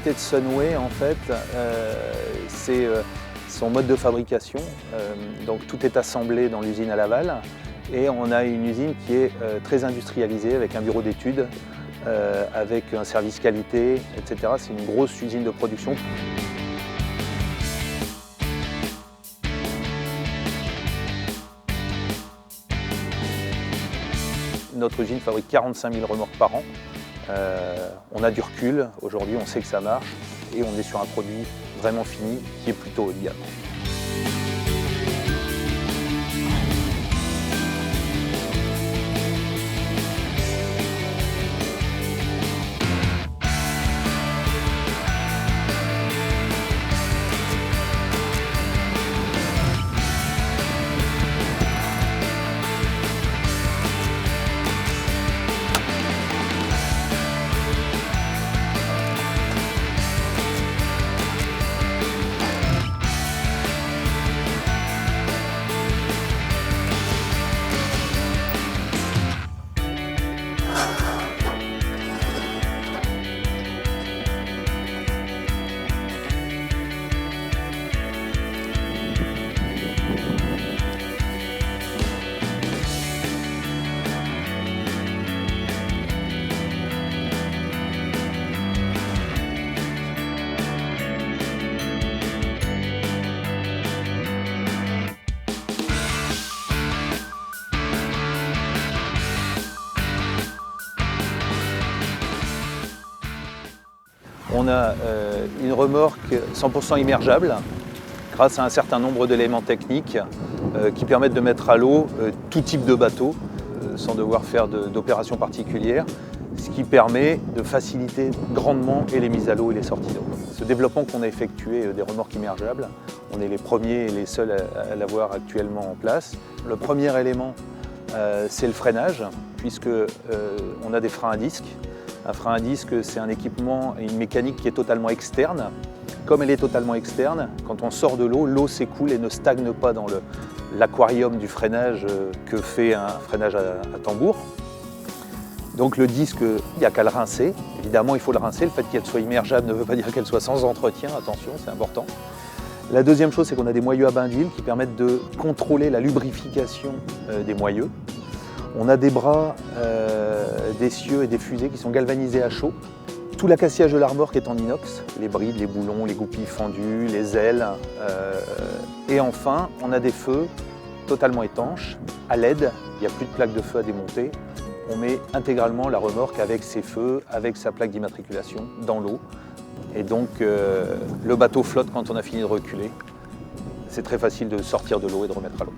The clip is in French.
particularité de Sunway, en fait, c'est son mode de fabrication. Donc tout est assemblé dans l'usine à Laval et on a une usine qui est très industrialisée avec un bureau d'études, avec un service qualité, etc. C'est une grosse usine de production. Notre usine fabrique 45 000 remorques par an. On a du recul, aujourd'hui on sait que ça marche et on est sur un produit vraiment fini qui est plutôt haut de gamme. On a une remorque 100% immergeable grâce à un certain nombre d'éléments techniques qui permettent de mettre à l'eau tout type de bateau sans devoir faire d'opérations particulières, ce qui permet de faciliter grandement et les mises à l'eau et les sorties d'eau. Ce développement qu'on a effectué des remorques immergeables, on est les premiers et les seuls à l'avoir actuellement en place. Le premier élément, c'est le freinage, puisqu'on a des freins à disque. Un frein à disque, c'est un équipement et une mécanique qui est totalement externe. Comme elle est totalement externe, quand on sort de l'eau, l'eau s'écoule et ne stagne pas dans l'aquarium du freinage que fait un freinage à tambour. Donc le disque, il n'y a qu'à le rincer. Évidemment, il faut le rincer. Le fait qu'elle soit immergeable ne veut pas dire qu'elle soit sans entretien. Attention, c'est important. La deuxième chose, c'est qu'on a des moyeux à bain d'huile qui permettent de contrôler la lubrification des moyeux. On a des bras, des cieux et des fusées qui sont galvanisés à chaud. Tout l'accastillage de la remorque est en inox, les brides, les boulons, les goupilles fendues, les ailes. Et enfin, on a des feux totalement étanches, à LED, il n'y a plus de plaque de feu à démonter. On met intégralement la remorque avec ses feux, avec sa plaque d'immatriculation dans l'eau. Et donc le bateau flotte quand on a fini de reculer. C'est très facile de sortir de l'eau et de remettre à l'eau.